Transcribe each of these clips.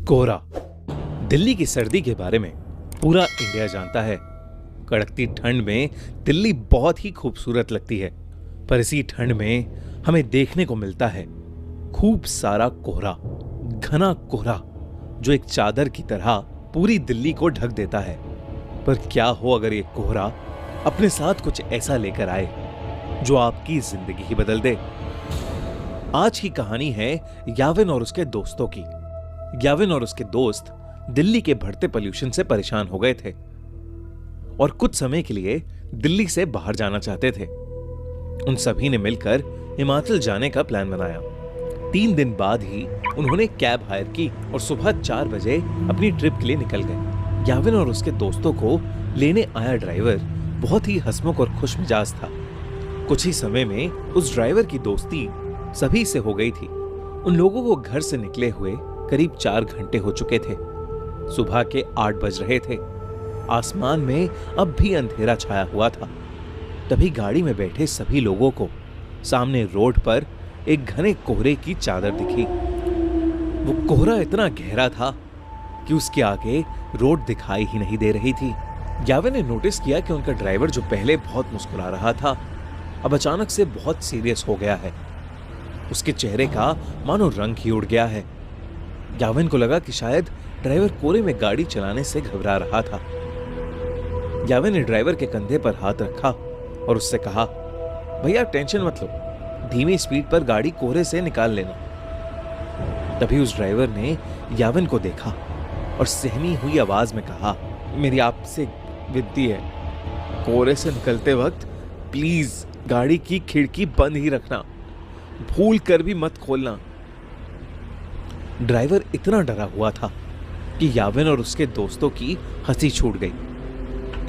कोहरा दिल्ली की सर्दी के बारे में पूरा इंडिया जानता है। कड़कती ठंड में दिल्ली बहुत ही खूबसूरत लगती है, पर इसी ठंड में हमें देखने को मिलता है खूब सारा कोहरा, घना कोहरा जो एक चादर की तरह पूरी दिल्ली को ढक देता है। पर क्या हो अगर ये कोहरा अपने साथ कुछ ऐसा लेकर आए जो आपकी जिंदगी ही बदल दे। आज की कहानी है याविन और उसके दोस्तों की। याविन और उसके दोस्त दिल्ली के बढ़ते पोल्यूशन से परेशान हो गए थे और कुछ समय के लिए दिल्ली से बाहर जाना चाहते थे। उन सभी ने मिलकर हिमाचल जाने का प्लान बनाया। 3 दिन बाद ही उन्होंने कैब हायर की और सुबह 4 बजे अपनी ट्रिप के लिए निकल गए। याविन और उसके दोस्तों को लेने आया ड्राइवर बहुत ही हंसमुख और खुश मिजाज था। कुछ ही समय में उस ड्राइवर की दोस्ती सभी से हो गई थी। उन लोगों को घर से निकले हुए करीब 4 घंटे हो चुके थे। सुबह के 8 बज रहे थे। आसमान में अब भी अंधेरा छाया हुआ था। तभी गाड़ी में बैठे सभी लोगों को सामने रोड पर एक घने कोहरे की चादर दिखी। वो कोहरा इतना गहरा था कि उसके आगे रोड दिखाई ही नहीं दे रही थी। याविन ने नोटिस किया कि उनका ड्राइवर जो पहले बहुत मुस्कुरा रहा था, अब अचानक से बहुत सीरियस हो गया है। उसके चेहरे का मानो रंग ही उड़ गया है। याविन को लगा कि शायद ड्राइवर कोहरे में गाड़ी चलाने से घबरा रहा था। याविन ने ड्राइवर के कंधे पर हाथ रखा और उससे कहा, भैया टेंशन मत लो, धीमी स्पीड पर गाड़ी कोहरे से निकाल लेना। तभी उस ड्राइवर ने याविन को देखा और सहमी हुई आवाज में कहा, मेरी आपसे विनती है, कोहरे से निकलते वक्त प्लीज गाड़ी की खिड़की बंद ही रखना, भूल कर भी मत खोलना। ड्राइवर इतना डरा हुआ था कि याविन और उसके दोस्तों की हंसी छूट गई।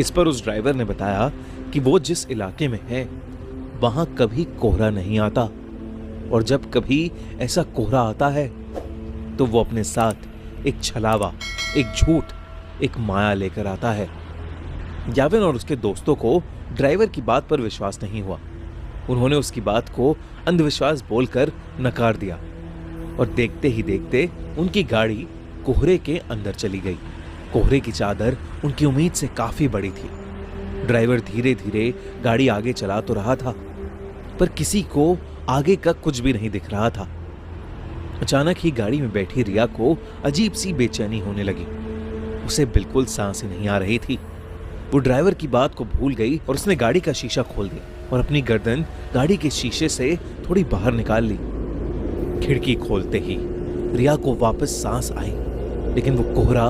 इस पर उस ड्राइवर ने बताया कि वो जिस इलाके में है वहां कभी कोहरा नहीं आता और जब कभी ऐसा कोहरा आता है तो वो अपने साथ एक छलावा, एक झूठ, एक माया लेकर आता है। याविन और उसके दोस्तों को ड्राइवर की बात पर विश्वास नहीं हुआ। उन्होंने उसकी बात को अंधविश्वास बोलकर नकार दिया और देखते ही देखते उनकी गाड़ी कोहरे के अंदर चली गई। कोहरे की चादर उनकी उम्मीद से काफी बड़ी थी। ड्राइवर धीरे धीरे गाड़ी आगे चला तो रहा था, पर किसी को आगे का कुछ भी नहीं दिख रहा था। अचानक ही गाड़ी में बैठी रिया को अजीब सी बेचैनी होने लगी। उसे बिल्कुल सांस ही नहीं आ रही थी। वो ड्राइवर की बात को भूल गई और उसने गाड़ी का शीशा खोल दिया और अपनी गर्दन गाड़ी के शीशे से थोड़ी बाहर निकाल ली। खिड़की खोलते ही रिया को वापस सांस आई, लेकिन वो कोहरा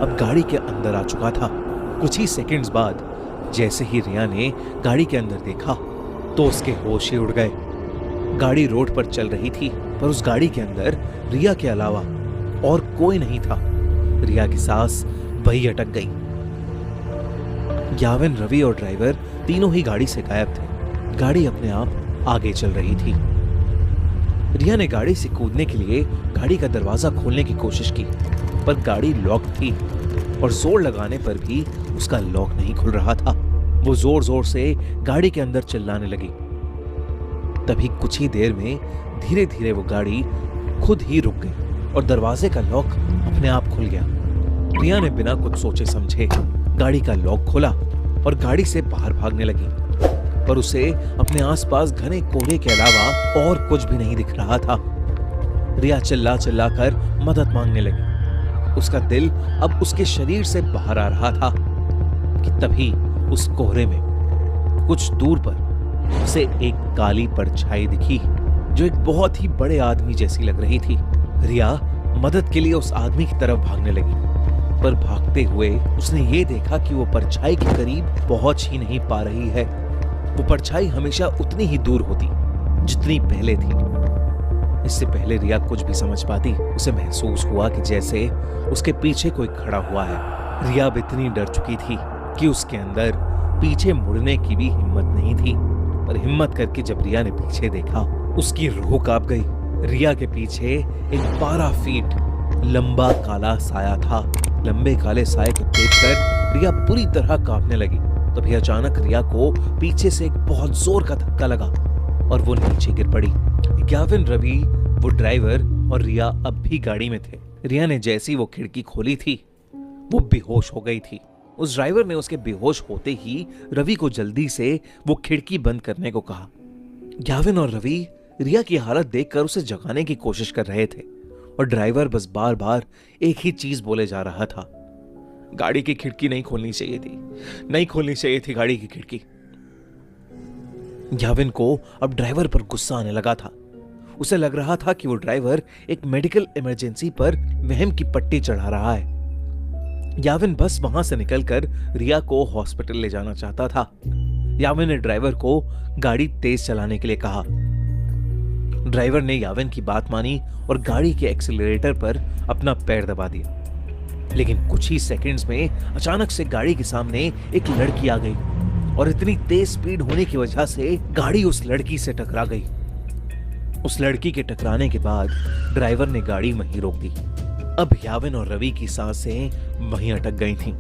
अब गाड़ी के अंदर आ चुका था। कुछ ही सेकंड्स बाद जैसे ही रिया ने गाड़ी के अंदर देखा तो उसके होश ही उड़ गए। गाड़ी रोड पर चल रही थी, पर उस गाड़ी के अंदर रिया के अलावा और कोई नहीं था। रिया की सांस वही अटक गई। याविन, रवि और ड्राइवर तीनों ही गाड़ी से गायब थे। गाड़ी अपने आप आगे चल रही थी। रिया ने गाड़ी से कूदने के लिए गाड़ी का दरवाजा खोलने की कोशिश की, पर गाड़ी लॉक थी और जोर लगाने पर भी उसका लॉक नहीं खुल रहा था। वो जोर जोर से गाड़ी के अंदर चिल्लाने लगी। तभी कुछ ही देर में धीरे धीरे वो गाड़ी खुद ही रुक गई और दरवाजे का लॉक अपने आप खुल गया। रिया ने बिना कुछ सोचे समझे गाड़ी का लॉक खोला और गाड़ी से बाहर भागने लगी, पर उसे अपने आसपास घने कोहरे के अलावा और कुछ भी नहीं दिख रहा था। रिया चिल्ला चिल्ला कर मदद मांगने लगी। उसका दिल अब उसके शरीर से बाहर आ रहा था कि तभी उस कोहरे में कुछ दूर पर उसे एक काली परछाई दिखी जो एक बहुत ही बड़े आदमी जैसी लग रही थी। रिया मदद के लिए उस आदमी की तरफ भागने लगी, पर भागते हुए उसने ये देखा कि वो परछाई के करीब पहुंच ही नहीं पा रही है। वो परछाई हमेशा उतनी ही दूर होती जितनी पहले थी। इससे पहले रिया कुछ भी समझ पाती, उसे महसूस हुआ कि जैसे उसके पीछे कोई खड़ा हुआ है। रिया अब इतनी डर चुकी थी कि उसके अंदर पीछे मुड़ने की भी हिम्मत नहीं थी। पर हिम्मत करके जब रिया ने पीछे देखा, उसकी रूह कांप गई। रिया के पीछे एक 12 फीट लंबा काला साया था। लंबे काले साये को देखकर रिया पूरी तरह कांपने लगी। तभी अचानक रिया को पीछे से एक बहुत जोर का धक्का लगा और वो नीचे गिर पड़ी। याविन, रवि, वो ड्राइवर और रिया अब भी गाड़ी में थे। रिया ने जैसी वो खिड़की खोली थी वो बेहोश हो गई थी। उस ड्राइवर ने उसके बेहोश होते ही रवि को जल्दी से वो खिड़की बंद करने को कहा। याविन और रवि रिया की हालत देखकर उसे जगाने की कोशिश कर रहे थे और ड्राइवर बस बार बार एक ही चीज बोले जा रहा था, गाड़ी की खिड़की नहीं खोलनी चाहिए थी, नहीं खोलनी चाहिए थी गाड़ी की खिड़की। याविन को अब ड्राइवर पर गुस्सा आने लगा था। उसे लग रहा था कि वो ड्राइवर एक मेडिकल इमरजेंसी पर वहम की पट्टी चढ़ा रहा है। याविन बस वहां से निकलकर रिया को हॉस्पिटल ले जाना चाहता था। याविन ने ड्राइवर को गाड़ी तेज चलाने के लिए कहा। ड्राइवर ने याविन की बात मानी और गाड़ी के एक्सीलरेटर पर अपना पैर दबा दिया। लेकिन कुछ ही सेकंड्स में अचानक से गाड़ी के सामने एक लड़की आ गई और इतनी तेज स्पीड होने की वजह से गाड़ी उस लड़की से टकरा गई। उस लड़की के टकराने के बाद ड्राइवर ने गाड़ी वहीं रोक दी। अब याविन और रवि की सांसें वहीं अटक गई थीं।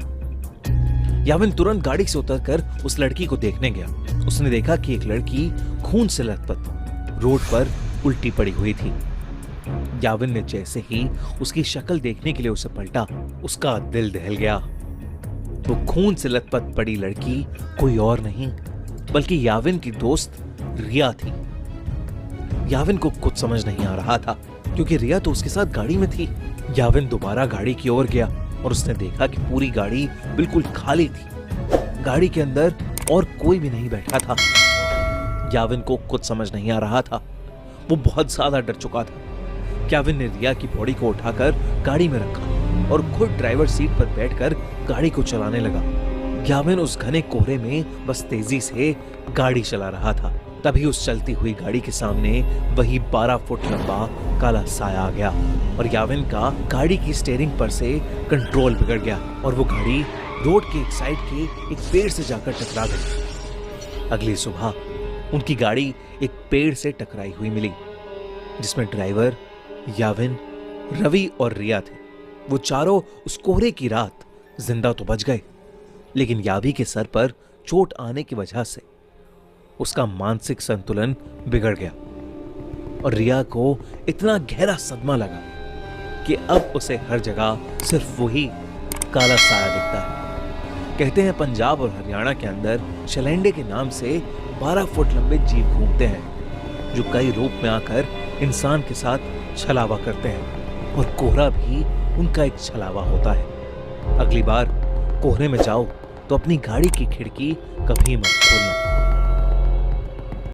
याविन तुरंत गाड़ी से उतरकर उस लड़की को देखने गया। उसने देखा कि एक लड़की खून से लथपथ रोड पर उल्टी पड़ी हुई थी। याविन ने जैसे ही उसकी शक्ल देखने के लिए उसे पलटा, उसका दिल दहल गया। वो खून से लथपथ पड़ी लड़की कोई और नहीं बल्कि याविन की दोस्त रिया थी। याविन को कुछ समझ नहीं आ रहा था क्योंकि रिया तो उसके साथ गाड़ी में थी। याविन दोबारा गाड़ी की ओर गया और उसने देखा कि पूरी गाड़ी बिल्कुल खाली थी। गाड़ी के अंदर और कोई भी नहीं बैठा था। याविन को कुछ समझ नहीं आ रहा था। वो बहुत ज्यादा डर चुका था। याविन ने रिया की बॉडी को उठाकर गाड़ी में रखा और खुद ड्राइवर सीट पर बैठकर गाड़ी को चलाने लगा। याविन उस घने कोहरे में बस तेजी से गाड़ी चला रहा था। तभी उस चलती हुई गाड़ी के सामने वही 12 फुट लंबा काला साया आ गया और याविन का गाड़ी की स्टीयरिंग पर से कंट्रोल बिगड़ गया और वो गाड़ी रोड के एक साइड के एक पेड़ से जाकर टकरा गई। अगली सुबह उनकी गाड़ी एक पेड़ से टकराई हुई मिली जिसमें ड्राइवर, याविन, रवि और रिया थे। वो चारों उस कोहरे की रात जिंदा तो बच गए, लेकिन यावी के सर पर चोट आने की वजह से उसका मानसिक संतुलन बिगड़ गया और रिया को इतना गहरा सदमा लगा कि अब उसे हर जगह सिर्फ वही काला साया दिखता है। कहते हैं पंजाब और हरियाणा के अंदर शलैंडे के नाम से 12 फुट लंबे जीव घूमते हैं जो कई रूप में आकर इंसान के साथ छलावा करते हैं और कोहरा भी उनका एक छलावा होता है। अगली बार कोहरे में जाओ तो अपनी गाड़ी की खिड़की कभी मत खोलना।